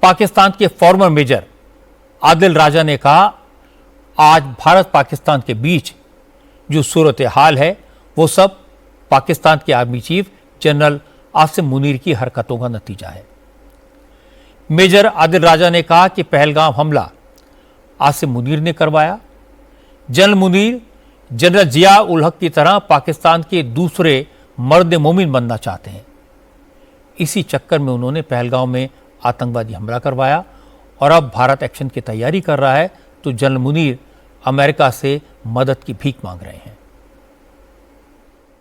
पाकिस्तान के farmer major Adil राजा ने कहा, आज भारत पाकिस्तान के बीच जो सूरत हाल है वो सब पाकिस्तान के army chief general Asim Munir की हरकतों का नतीजा है। मेजर आदिल राजा ने कहा कि पहलगाम हमला आसिम मुनीर ने करवाया। जनरल मुनीर जनरल जिया उल हक की तरह पाकिस्तान के दूसरे मर्द मोमिन बनना चाहते हैं। इसी चक्कर में उन्होंने पहलगाम में आतंकवादी हमला करवाया और अब भारत एक्शन की तैयारी कर रहा है, तो जनरल मुनीर अमेरिका से मदद की भीख मांग रहे हैं।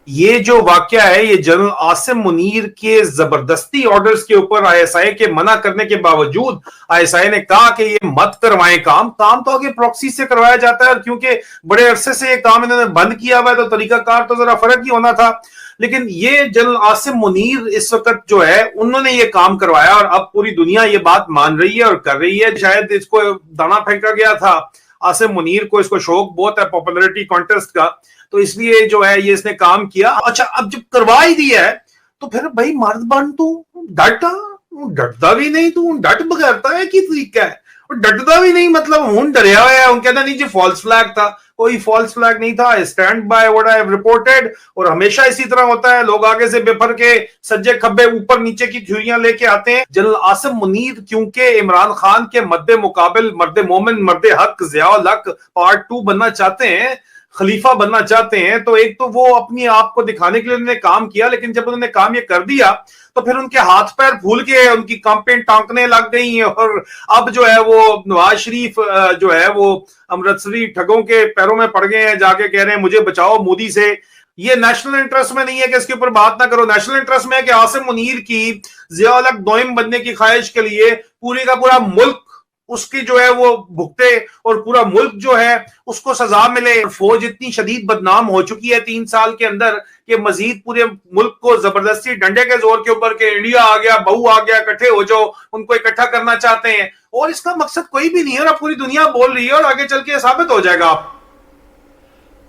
ये जो वाकया है, ये जनरल आसिम मुनीर के जबरदस्ती ऑर्डर्स के ऊपर आईएसआई के मना करने के बावजूद आईएसआई ने कहा कि ये मत करवाएं काम तो आगे प्रॉक्सी से करवाया जाता है, और क्योंकि बड़े अरसे से ये काम इन्होंने बंद किया हुआ है तो तरीकाकार तो जरा फर्क ही होना था। लेकिन ये जनरल आसिम मुनीर इस वक्त जो है उन्होंने ये काम करवाया और अब पूरी दुनिया ये बात मान रही है और कर रही है। शायद इसको दाना फेंका गया था आसिम मुनीर को, इसको शौक बहुत है पॉपुलैरिटी कॉन्टेस्ट का, तो इसलिए जो है ये इसने काम किया। अच्छा, अब जब करवा ही दिया है तो फिर भाई मर्द बन, तू डटता भी नहीं, तू डट बगैरता है कि तरीका है, और डटता भी नहीं मतलब हूं डरिया हुआ है। उन कहता नहीं जी फॉल्स फ्लैग था, कोई फॉल्स फ्लैग नहीं था, stand by what I have reported. और हमेशा इसी तरह होता है, लोग आगे से बेफर के सज्जे खब्बे ऊपर नीचे की थ्योरियां लेके आते हैं। जनरल आसिम मुनीर क्योंकि इमरान खान के मद्दे मुकाबिल मर्द मोमिन मर्द हक ज़ियाउल हक पार्ट 2 बनना चाहते हैं, खलीफा बनना चाहते हैं, तो एक तो वो अपनी आप को दिखाने के लिए उन्होंने काम किया, लेकिन जब उन्होंने काम ये कर दिया तो फिर उनके हाथ पैर फूल के उनकी कंपेन टांकने लग गई हैं। और अब जो है वो नवाज शरीफ जो है वो अमृतसरी ठगों के पैरों में पड़ गए हैं, जाके कह रहे हैं मुझे बचाओ मोदी से। ये नेशनल इंटरेस्ट में नहीं है कि इसके ऊपर बात ना करो, नेशनल इंटरेस्ट में है कि आसिम मुनीर की ज़ियाउल हक दोइम बनने की ख्वाहिश के लिए पूरी का पूरा मुल्क उसकी जो है वो भुगते और पूरा मुल्क जो है उसको सजा मिले। फौज इतनी शदीद बदनाम हो चुकी है 3 साल के अंदर कि मजीद पूरे मुल्क को जबरदस्ती डंडे के जोर के ऊपर के इंडिया आ गया, बहू आ गया, इकट्ठे हो जाओ, उनको इकट्ठा करना चाहते हैं। और इसका मकसद कोई भी नहीं है और पूरी दुनिया बोल रही है और आगे चल के साबित हो जाएगा।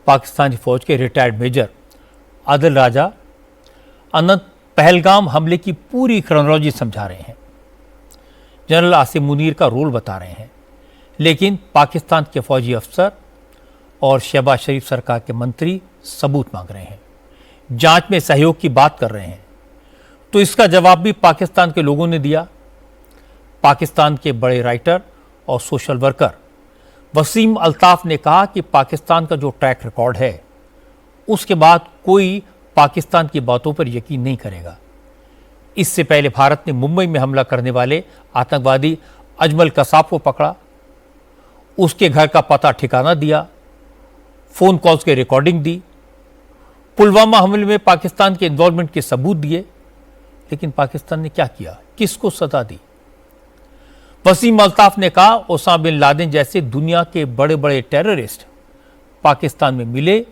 पाकिस्तानी फौज के रिटायर्ड मेजर आदिल राजा अनंत पहलगाम हमले की पूरी क्रोनोलॉजी समझा रहे हैं, जनरल आसिम मुनीर का रोल बता रहे हैं, लेकिन पाकिस्तान के फौजी अफसर और शहबाज शरीफ सरकार के मंत्री सबूत मांग रहे हैं, जांच में सहयोग की बात कर रहे हैं। तो इसका जवाब भी पाकिस्तान के लोगों ने दिया। पाकिस्तान के बड़े राइटर और सोशल वर्कर वसीम अल्ताफ ने कहा कि पाकिस्तान का जो ट्रैक रिकॉर्ड है उसके बाद कोई पाकिस्तान की बातों पर यकीन नहीं करेगा। इससे पहले भारत ने मुंबई में हमला करने वाले आतंकवादी अजमल कसाब को पकड़ा, उसके घर का पता ठिकाना दिया, फोन कॉल्स की रिकॉर्डिंग दी, पुलवामा हमले में पाकिस्तान के इन्वॉल्वमेंट के सबूत दिए। लेकिन पाकिस्तान ने क्या किया, किसको सजा दी? वसीम अल्ताफ ने कहा, ओसामा बिन लादेन जैसे दुनिया के बड़े बड़े टेररिस्ट पाकिस्तान में मिले,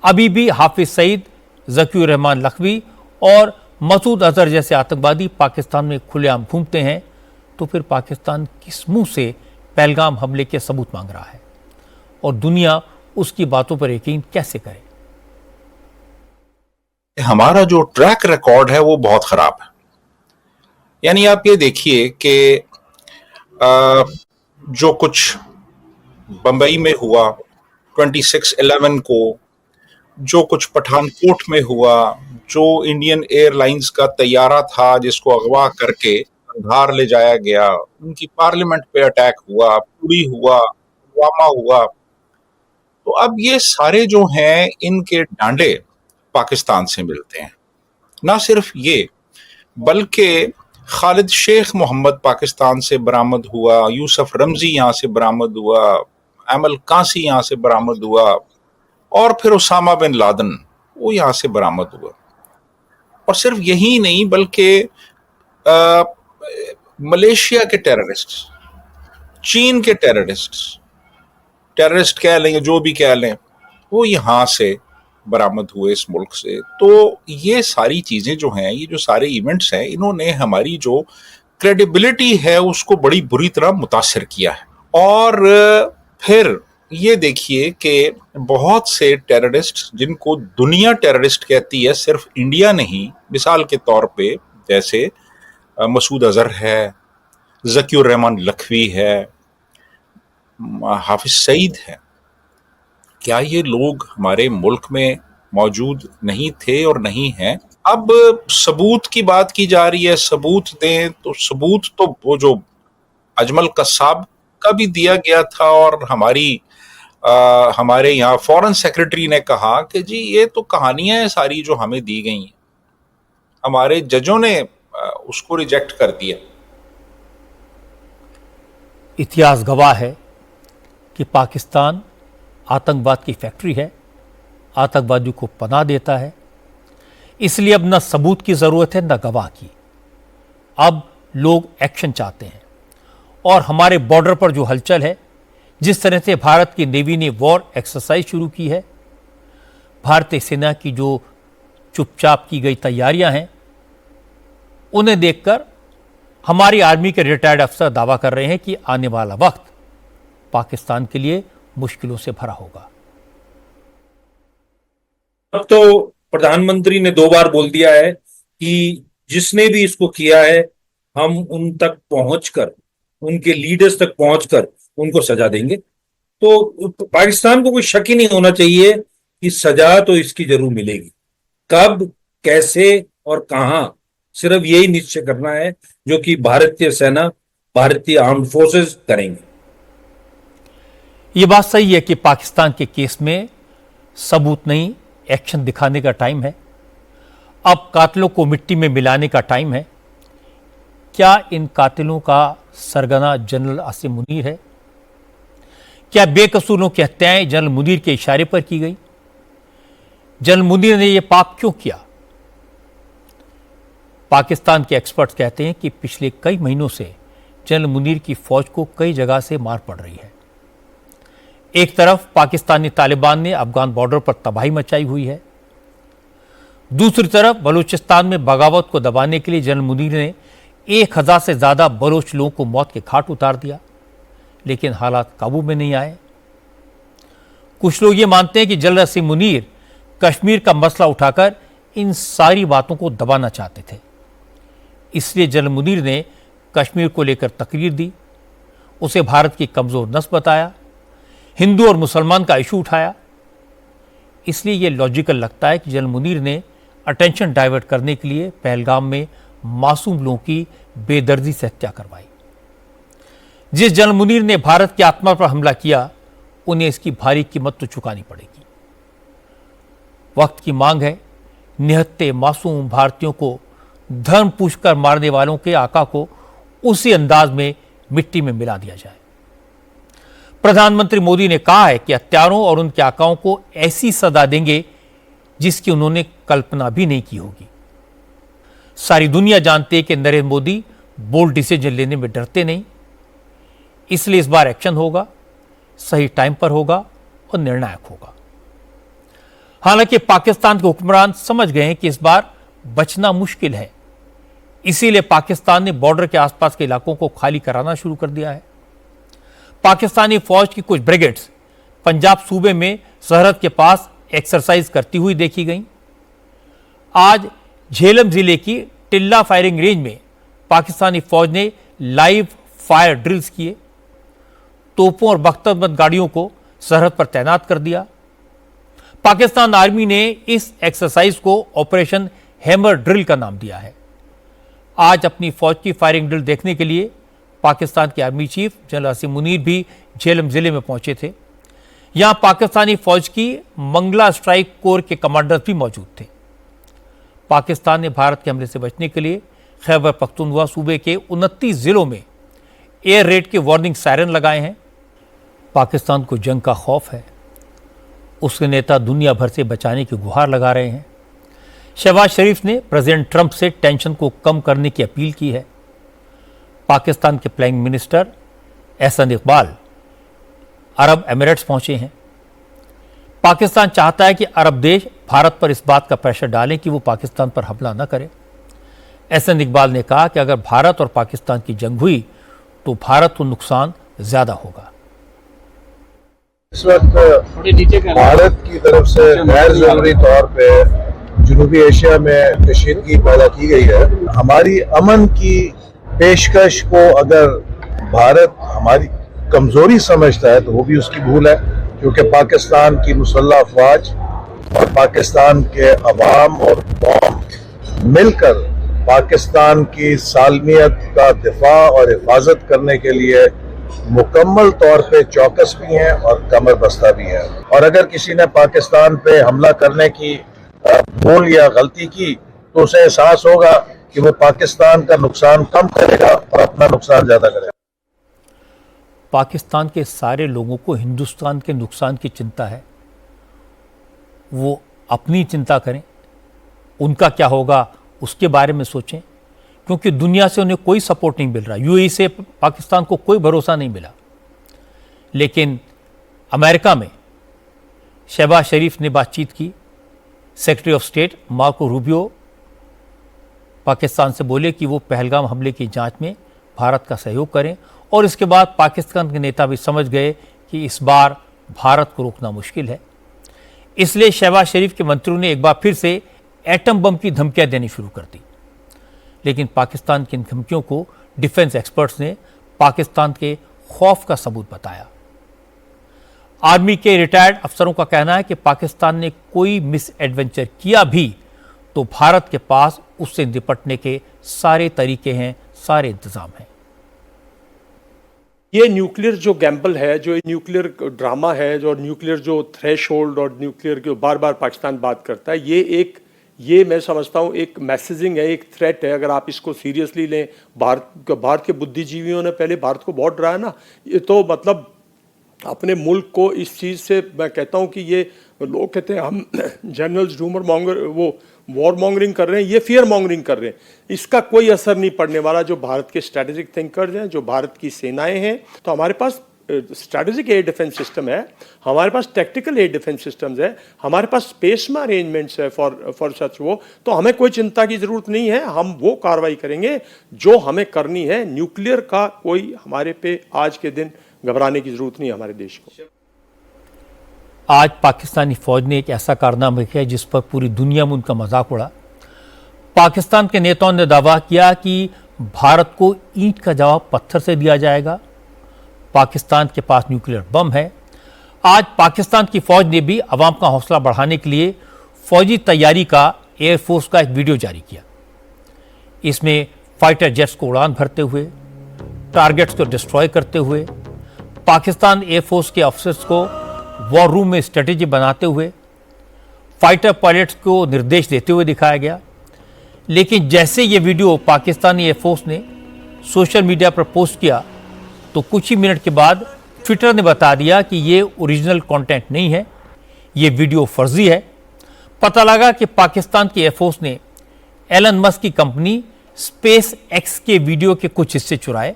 अभी भी हाफिज सईद, ज़कीउर रहमान लखवी और मसूद अजहर जैसे आतंकवादी पाकिस्तान में खुलेआम घूमते हैं, तो फिर पाकिस्तान किस मुंह से पहलगाम हमले के सबूत मांग रहा है और दुनिया उसकी बातों पर यकीन कैसे करे? हमारा जो ट्रैक रिकॉर्ड है वो बहुत खराब है। यानी आप ये देखिए कि जो कुछ बंबई में हुआ 26/11 को, जो कुछ पठानकोट में हुआ, जो इंडियन एयरलाइंस का तैयारा था जिसको अगवा करके कंधार ले जाया गया, उनकी पार्लियामेंट पे अटैक हुआ, पुरी हुआ, पुलवामा हुआ, तो अब ये सारे जो हैं इनके डांडे पाकिस्तान से मिलते हैं। ना सिर्फ ये, बल्कि खालिद शेख मोहम्मद पाकिस्तान से बरामद हुआ, यूसुफ रमजी यहाँ से बरामद हुआ, अमल कासी यहाँ से बरामद हुआ, और फिर ओसामा बिन लादेन वो यहाँ से बरामद हुआ। और सिर्फ यही नहीं बल्कि मलेशिया के टेररिस्ट, चीन के टेररिस्ट कह लें, जो भी कह लें, वो यहाँ से बरामद हुए इस मुल्क से। तो ये सारी चीज़ें जो हैं, ये जो सारे इवेंट्स हैं, इन्होंने हमारी जो क्रेडिबिलिटी है उसको बड़ी बुरी तरह मुतासिर किया है। और फिर ये देखिए कि बहुत से टेररिस्ट जिनको दुनिया टेररिस्ट कहती है, सिर्फ इंडिया नहीं, मिसाल के तौर पे जैसे मसूद अजहर है, ज़कीउर रहमान लखवी है, हाफिज सईद है। क्या ये लोग हमारे मुल्क में मौजूद नहीं थे और नहीं हैं? अब सबूत की बात की जा रही है, सबूत दें, तो सबूत तो वो जो अजमल कसाब का भी दिया गया था, और हमारे यहाँ फॉरेन सेक्रेटरी ने कहा कि जी ये तो कहानियां हैं सारी जो हमें दी गई हैं। हमारे जजों ने उसको रिजेक्ट कर दिया। इतिहास गवाह है कि पाकिस्तान आतंकवाद की फैक्ट्री है, आतंकवादियों को पनाह देता है। इसलिए अब न सबूत की ज़रूरत है न गवाह की। अब लोग एक्शन चाहते हैं। और हमारे बॉर्डर पर जो हलचल है, जिस तरह से भारत की नेवी ने वॉर एक्सरसाइज शुरू की है, भारतीय सेना की जो चुपचाप की गई तैयारियां हैं, उन्हें देखकर हमारी आर्मी के रिटायर्ड अफसर दावा कर रहे हैं कि आने वाला वक्त पाकिस्तान के लिए मुश्किलों से भरा होगा। अब तो प्रधानमंत्री ने 2 बार बोल दिया है कि जिसने भी इसको किया है हम उन तक पहुंचकर, उनके लीडर्स तक पहुंचकर उनको सजा देंगे। तो पाकिस्तान को कोई शक ही नहीं होना चाहिए कि सजा तो इसकी जरूर मिलेगी। कब, कैसे और कहां, सिर्फ यही निश्चय करना है जो कि भारतीय सेना, भारतीय आर्म्ड फोर्सेस करेंगे। ये बात सही है कि पाकिस्तान के केस में सबूत नहीं, एक्शन दिखाने का टाइम है। अब कातिलों को मिट्टी में मिलाने का टाइम है। क्या इन कातिलों का सरगना जनरल आसिम मुनीर है? क्या बेकसूरों की हत्याएं जनरल मुनीर के इशारे पर की गई? जनरल मुनीर ने यह पाप क्यों किया? पाकिस्तान के एक्सपर्ट्स कहते हैं कि पिछले कई महीनों से जनरल मुनीर की फौज को कई जगह से मार पड़ रही है। एक तरफ पाकिस्तानी तालिबान ने अफगान बॉर्डर पर तबाही मचाई हुई है, दूसरी तरफ बलूचिस्तान में बगावत को दबाने के लिए जनरल मुनीर ने 1000 से ज्यादा बलोच लोगों को मौत के घाट उतार दिया, लेकिन हालात काबू में नहीं आए। कुछ लोग ये मानते हैं कि जनरल आसिम मुनीर कश्मीर का मसला उठाकर इन सारी बातों को दबाना चाहते थे। इसलिए जनरल मुनीर ने कश्मीर को लेकर तकरीर दी, उसे भारत की कमजोर नस बताया, हिंदू और मुसलमान का इशू उठाया। इसलिए यह लॉजिकल लगता है कि जनरल मुनीर ने अटेंशन डाइवर्ट करने के लिए पहलगाम में मासूम लोगों की बेदर्दी से हत्या करवाई। जिस जनरल मुनीर ने भारत की आत्मा पर हमला किया, उन्हें इसकी भारी कीमत तो चुकानी पड़ेगी। वक्त की मांग है निहत्थे मासूम भारतीयों को धर्म पूछकर मारने वालों के आका को उसी अंदाज में मिट्टी में मिला दिया जाए। प्रधानमंत्री मोदी ने कहा है कि हत्यारों और उनके आकाओं को ऐसी सजा देंगे जिसकी उन्होंने कल्पना भी नहीं की होगी। सारी दुनिया जानती है कि नरेंद्र मोदी बोल्ड डिसीजन लेने में डरते नहीं, इसलिए इस बार एक्शन होगा, सही टाइम पर होगा और निर्णायक होगा। हालांकि पाकिस्तान के हुक्मरान समझ गए हैं कि इस बार बचना मुश्किल है, इसीलिए पाकिस्तान ने बॉर्डर के आसपास के इलाकों को खाली कराना शुरू कर दिया है। पाकिस्तानी फौज की कुछ ब्रिगेड्स पंजाब सूबे में सरहद के पास एक्सरसाइज करती हुई देखी गई। आज झेलम जिले की टिल्ला फायरिंग रेंज में पाकिस्तानी फौज ने लाइव फायर ड्रिल्स किए, तोपों और बख्तरबंद गाड़ियों को सरहद पर तैनात कर दिया। पाकिस्तान आर्मी ने इस एक्सरसाइज को ऑपरेशन हैमर ड्रिल का नाम दिया है। आज अपनी फौज की फायरिंग ड्रिल देखने के लिए पाकिस्तान के army chief general Asim Munir भी झेलम जिले में पहुंचे थे। यहां पाकिस्तानी फौज की मंगला स्ट्राइक कोर के कमांडर्स भी मौजूद थे। पाकिस्तान ने भारत के हमले से बचने के लिए खैबर पख्तूनख्वा सूबे के 29 जिलों में एयर रेड के वार्निंग सायरन लगाए हैं। पाकिस्तान को जंग का खौफ है, उसके नेता दुनिया भर से बचाने की गुहार लगा रहे हैं। शहबाज शरीफ ने प्रेसिडेंट ट्रंप से टेंशन को कम करने की अपील की है। पाकिस्तान के prime minister Ahsan Iqbal Arab Emirates पहुंचे हैं। पाकिस्तान चाहता है कि अरब देश भारत पर इस बात का प्रेशर डालें कि वो पाकिस्तान पर हमला न करे। एहसन इकबाल ने कहा कि अगर भारत और पाकिस्तान की जंग हुई तो भारत को नुकसान ज्यादा होगा। इस वक्त भारत की तरफ से गैर जरूरी तौर पे जनूबी एशिया में कशीदगी पैदा की गई है। हमारी अमन की पेशकश को अगर भारत हमारी कमजोरी समझता है तो वो भी उसकी भूल है, क्योंकि पाकिस्तान की मुसल्लह अफवाज और पाकिस्तान के अवाम और कौम मिलकर पाकिस्तान की सालमियत का दिफा और हिफाजत करने के लिए मुकम्मल तौर पे चौकस भी हैं और कमर बस्ता भी है। और अगर किसी ने पाकिस्तान पे हमला करने की भूल या गलती की तो उसे एहसास होगा कि वो पाकिस्तान का नुकसान कम करेगा और अपना नुकसान ज्यादा करेगा। पाकिस्तान के सारे लोगों को हिंदुस्तान के नुकसान की चिंता है, वो अपनी चिंता करें, उनका क्या होगा उसके बारे में सोचें, क्योंकि दुनिया से उन्हें कोई सपोर्ट नहीं मिल रहा। यूएई से पाकिस्तान को कोई भरोसा नहीं मिला। लेकिन अमेरिका में शहबाज शरीफ ने बातचीत की, secretary of state Marco Rubio Pakistan से बोले कि वो पहलगाम हमले की जांच में भारत का सहयोग करें, और इसके बाद पाकिस्तान के नेता भी समझ गए कि इस बार भारत को रोकना मुश्किल है। इसलिए शहबाज शरीफ के मंत्रियों ने एक बार फिर से एटम बम की धमकियां देनी शुरू कर दी। लेकिन पाकिस्तान की इन धमकियों को डिफेंस एक्सपर्ट्स ने पाकिस्तान के खौफ का सबूत बताया। आर्मी के रिटायर्ड अफसरों का कहना है कि पाकिस्तान ने कोई मिस एडवेंचर किया भी तो भारत के पास उससे निपटने के सारे तरीके हैं, सारे इंतजाम हैं। ये न्यूक्लियर जो गैम्बल है, जो न्यूक्लियर ड्रामा है, जो न्यूक्लियर जो थ्रेशोल्ड और न्यूक्लियर के बार बार पाकिस्तान बात करता है, ये मैं समझता हूँ एक मैसेजिंग है, एक थ्रेट है। अगर आप इसको सीरियसली लें, भारत के बुद्धिजीवियों ने पहले भारत को बहुत डराया ना, ये तो मतलब अपने मुल्क को इस चीज़ से, मैं कहता हूँ कि ये लोग कहते हैं हम जर्नल्स रूमर मॉन्गर, वो वॉर मॉन्गरिंग कर रहे हैं, ये फियर मॉन्गरिंग कर रहे हैं। इसका कोई असर नहीं पड़ने वाला। जो भारत के स्ट्रैटेजिक थिंकर्स हैं, जो भारत की सेनाएं हैं, तो हमारे पास स्ट्रैटेजिक एयर डिफेंस सिस्टम है, हमारे पास टैक्टिकल एयर डिफेंस सिस्टम्स है, हमारे पास स्पेस में अरेंजमेंट्स है फॉर सच। वो तो हमें कोई चिंता की ज़रूरत नहीं है। हम वो कार्रवाई करेंगे जो हमें करनी है। न्यूक्लियर का कोई हमारे पे आज के दिन घबराने की ज़रूरत नहीं है हमारे देश को। आज पाकिस्तानी फौज ने एक ऐसा कारनामा किया जिस पर पूरी दुनिया में उनका मजाक उड़ा। पाकिस्तान के नेताओं ने दावा किया कि भारत को ईंट का जवाब पत्थर से दिया जाएगा, पाकिस्तान के पास न्यूक्लियर बम है। आज पाकिस्तान की फौज ने भी अवाम का हौसला बढ़ाने के लिए फौजी तैयारी का एयरफोर्स का एक वीडियो जारी किया। इसमें फाइटर जेट्स को उड़ान भरते हुए, टारगेट्स को डिस्ट्रॉय करते हुए, पाकिस्तान एयरफोर्स के ऑफिसर्स को वॉर रूम में स्ट्रेटेजी बनाते हुए, फाइटर पायलट्स को निर्देश देते हुए दिखाया गया। लेकिन जैसे ये वीडियो पाकिस्तानी एयरफोर्स ने सोशल मीडिया पर पोस्ट किया तो कुछ ही मिनट के बाद ट्विटर ने बता दिया कि ये ओरिजिनल कंटेंट नहीं है, ये वीडियो फर्जी है। पता लगा कि पाकिस्तान की एयरफोर्स ने एलन मस्क की कंपनी स्पेस एक्स के वीडियो के कुछ हिस्से चुराए,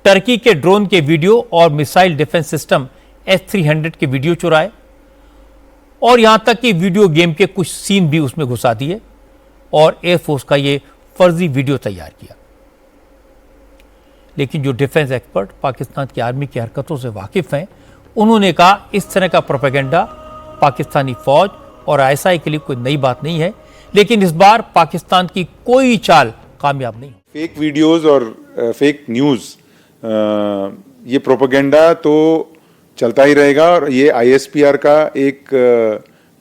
टर्की के ड्रोन के वीडियो और मिसाइल डिफेंस सिस्टम S-300 के वीडियो चुराए, और यहां तक कि वीडियो गेम के कुछ सीन भी उसमें घुसा दिए और एयरफोर्स का ये फर्जी वीडियो तैयार किया। लेकिन जो डिफेंस एक्सपर्ट पाकिस्तान की आर्मी की हरकतों से वाकिफ हैं, उन्होंने कहा इस तरह का प्रोपेगेंडा पाकिस्तानी फौज और ISI के लिए कोई नई बात नहीं है, लेकिन इस बार पाकिस्तान की कोई चाल कामयाब नहीं। फेक वीडियोस और फेक न्यूज़, ये प्रोपेगेंडा तो चलता ही रहेगा, और ये ISPR का एक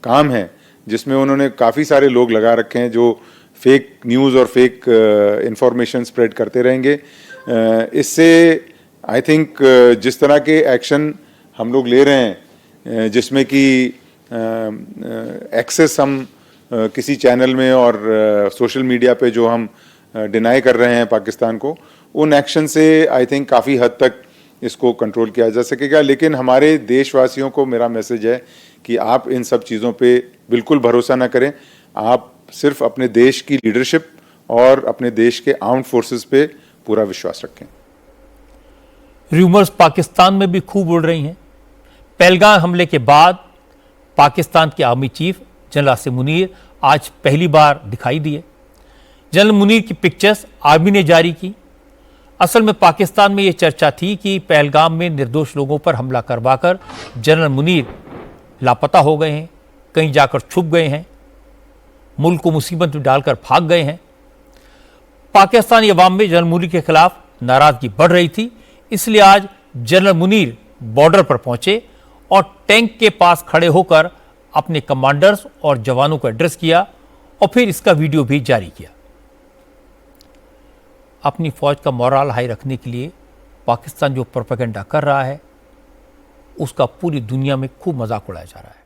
काम है जिसमें उन्होंने काफ़ी सारे लोग लगा रखे हैं जो फेक न्यूज़ और फेक इंफॉर्मेशन स्प्रेड करते रहेंगे। इससे आई थिंक जिस तरह के एक्शन हम लोग ले रहे हैं, जिसमें कि एक्सेस हम किसी चैनल में और सोशल मीडिया पे जो हम डिनाई कर रहे हैं पाकिस्तान को, उन एक्शन से आई थिंक काफ़ी हद तक इसको कंट्रोल किया जा सकेगा। लेकिन हमारे देशवासियों को मेरा मैसेज है कि आप इन सब चीज़ों पे बिल्कुल भरोसा ना करें। आप सिर्फ अपने देश की लीडरशिप और अपने देश के आर्म्ड फोर्सेस पे पूरा विश्वास रखें। रूमर्स पाकिस्तान में भी खूब उड़ रही हैं। पहलगाम हमले के बाद पाकिस्तान के army chief general Asim Munir आज पहली बार दिखाई दिए। जनरल मुनीर की पिक्चर्स आर्मी ने जारी की। असल में पाकिस्तान में यह चर्चा थी कि पहलगाम में निर्दोष लोगों पर हमला करवाकर जनरल मुनीर लापता हो गए हैं, कहीं जाकर छुप गए हैं, मुल्क को मुसीबत में डालकर भाग गए हैं। पाकिस्तानी अवाम में जनरल मुनीर के खिलाफ नाराजगी बढ़ रही थी, इसलिए आज जनरल मुनीर बॉर्डर पर पहुंचे और टैंक के पास खड़े होकर अपने कमांडर्स और जवानों को एड्रेस किया और फिर इसका वीडियो भी जारी किया। अपनी फौज का मोराल हाई रखने के लिए पाकिस्तान जो प्रोपेगेंडा कर रहा है, उसका पूरी दुनिया में खूब मजाक उड़ाया जा रहा है।